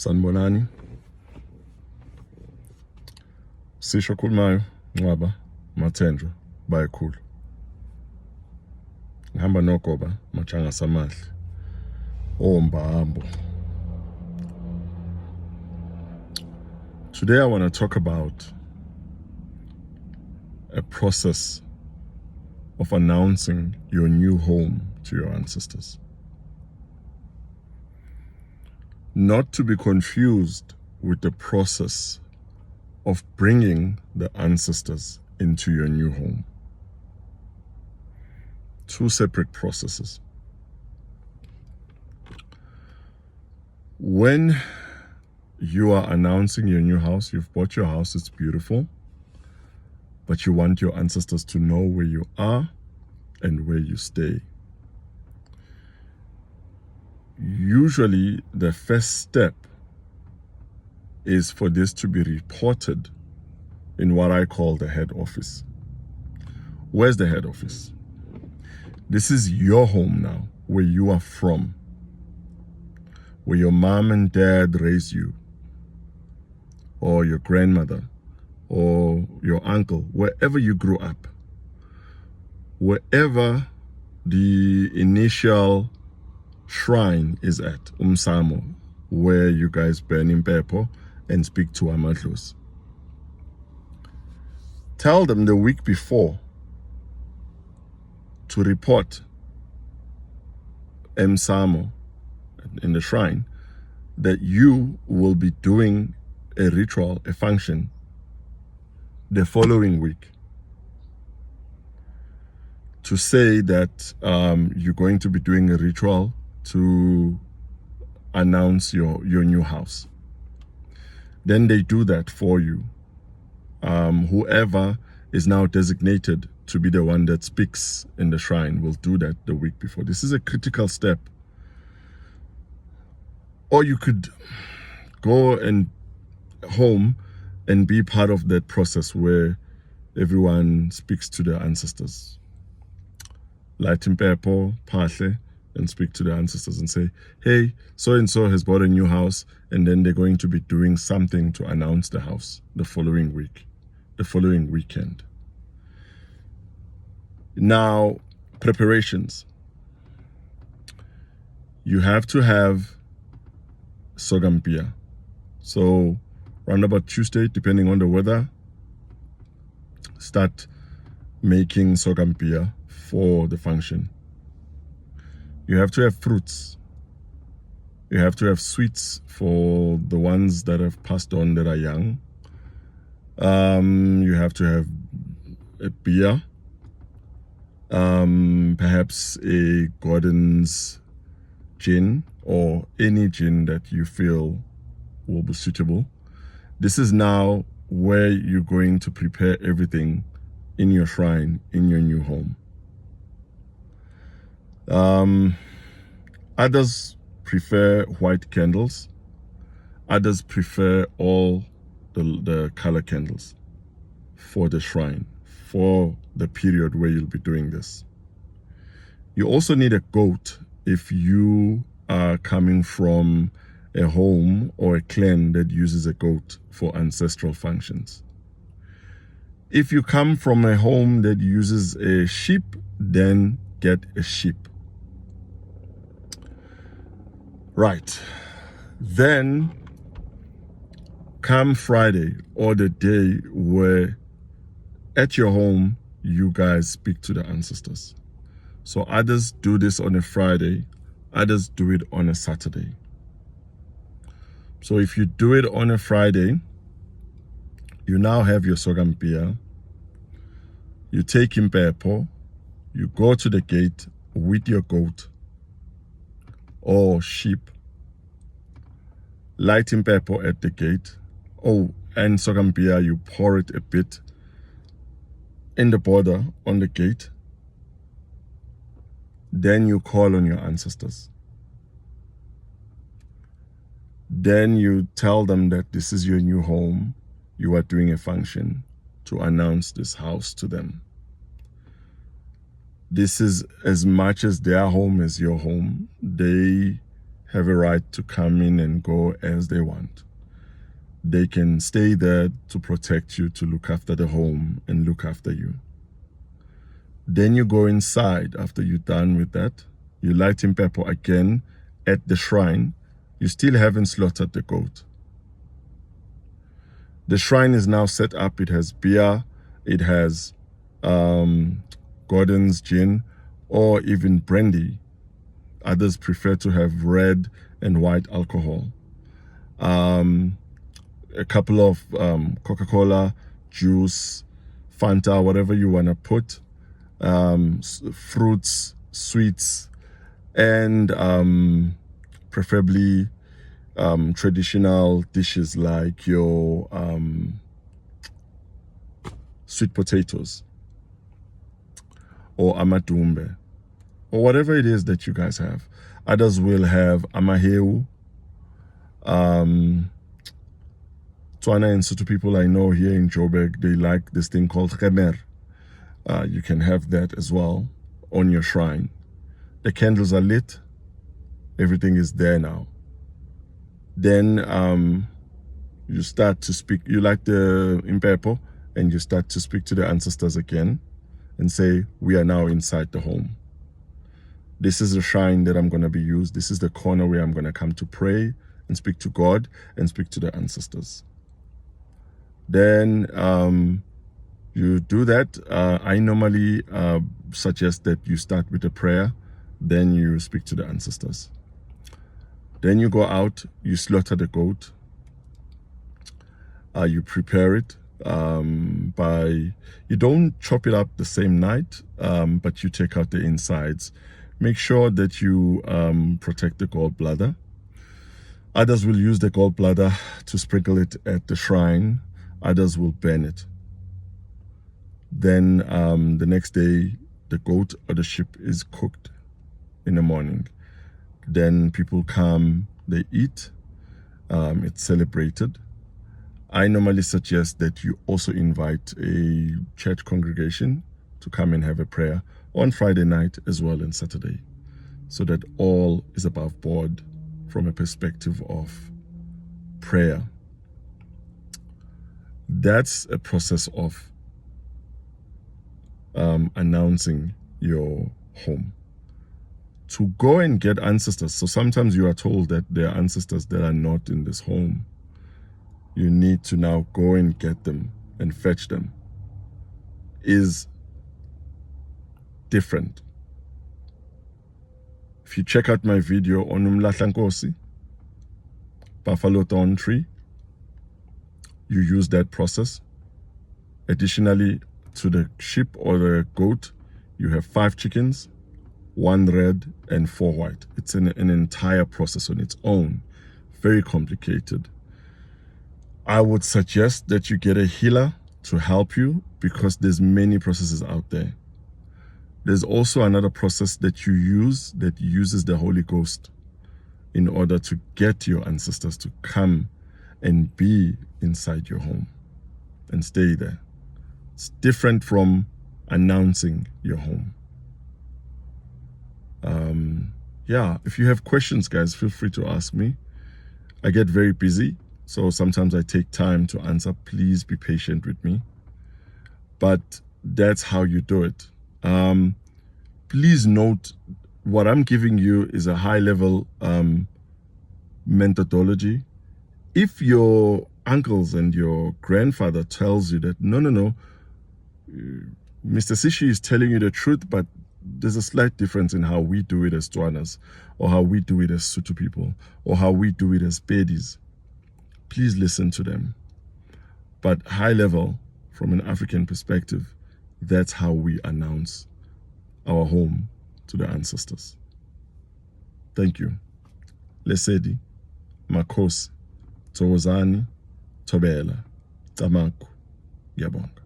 Sanibonani. Sisho khulumayo Ncwaba Mathendwa bayikhulu. Ngihamba nogoba Machanga Samahle. Mbambo. Today I want to talk about a process of announcing your new home to your ancestors. Not to be confused with the process of bringing the ancestors into your new home. Two separate processes. When you are announcing your new house, you've bought your house, it's beautiful, but you want your ancestors to know where you are and where you stay. Usually, the first step is for this to be reported in what I call the head office. Where's the head office? This is your home now, where you are from, where your mom and dad raised you, or your grandmother, or your uncle, wherever you grew up. Wherever the initial shrine is at, Umsamo, where you guys burn impepho and speak to Amadlos. Tell them the week before to report Msamo in the shrine that you will be doing a ritual, a function, the following week. To say that you're going to be doing a ritual to announce your new house. Then they do that for you. Whoever is now designated to be the one that speaks in the shrine will do that the week before. This is a critical step. Or you could go and home and be part of that process where everyone speaks to their ancestors. Light impepho, phahle, and speak to the ancestors and say, hey, so-and-so has bought a new house, and then they're going to be doing something to announce the house the following week, the following weekend. Now, preparations. You have to have sogampia. So, round about Tuesday, depending on the weather, start making sogampia for the function. You have to have fruits. You have to have sweets for the ones that have passed on that are young. You have to have a beer, perhaps a Gordon's gin or any gin that you feel will be suitable. This is now where you're going to prepare everything in your shrine, in your new home. Others prefer white candles. Others prefer all the color candles for the shrine, for the period where you'll be doing this. You also need a goat if you are coming from a home or a clan that uses a goat for ancestral functions. If you come from a home that uses a sheep, then get a sheep. Right. Then come Friday or the day where at your home you guys speak to the ancestors. So others do this on a Friday, others do it on a Saturday. So if you do it on a Friday, you now have your sogampia, you take impepho, you go to the gate with your goat or sheep, light impepho at the gate. Oh, and sogampia, you pour it a bit in the border on the gate. Then you call on your ancestors. Then you tell them that this is your new home. You are doing a function to announce this house to them. This is as much as their home as your home. They have a right to come in and go as they want. They can stay there to protect you, to look after the home and look after you. Then you go inside after you're done with that. You light impepho again at the shrine. You still haven't slaughtered the goat. The shrine is now set up. It has beer, it has Gordon's gin, or even brandy. Others prefer to have red and white alcohol. A couple of Coca-Cola, juice, Fanta, whatever you want to put, fruits, sweets, and preferably traditional dishes like your sweet potatoes or amadumbe or whatever it is that you guys have. Others will have amaheu. Tswana and Sotho people I know here in Joburg, they like this thing called khemer. You can have that as well on your shrine. The candles are lit. Everything is there now. Then you start to speak. You light the impepho and you start to speak to the ancestors again and say, we are now inside the home. This is the shrine that I'm going to be used. This is the corner where I'm going to come to pray and speak to God and speak to the ancestors. Then you do that. I normally suggest that you start with a prayer, then you speak to the ancestors. Then you go out, you slaughter the goat, you prepare it you don't chop it up the same night, but you take out the insides. Make sure that you protect the gallbladder. Others will use the gallbladder to sprinkle it at the shrine. Others will burn it. Then the next day, the goat or the sheep is cooked in the morning. Then people come, they eat, it's celebrated. I normally suggest that you also invite a church congregation to come and have a prayer on Friday night as well and Saturday, so that all is above board from a perspective of prayer. That's a process of announcing your home. To go and get ancestors. So sometimes you are told that there are ancestors that are not in this home. You need to now go and get them and fetch them. Is different. If you check out my video on Umlahla Nkosi, Buffalo Thorn Tree, you use that process. Additionally, to the sheep or the goat, you have 5 chickens, 1 red and 4 white. It's an entire process on its own. Very complicated. I would suggest that you get a healer to help you, because there's many processes out there. There's also another process that you use that uses the Holy Ghost in order to get your ancestors to come and be inside your home and stay there. It's different from announcing your home. Yeah, if you have questions, guys, feel free to ask me. I get very busy, so sometimes I take time to answer. Please be patient with me. But that's how you do it. Please note, what I'm giving you is a high-level methodology. If your uncles and your grandfather tells you that, no, Mr. Sishi is telling you the truth, but there's a slight difference in how we do it as Tswanas, or how we do it as Sotho people, or how we do it as Pedis, please listen to them. But high level, from an African perspective, that's how we announce our home to the ancestors. Thank you. Lesedi, Makhosi, Thokozani, Thobela, Tsamaku, Ngiyabonga.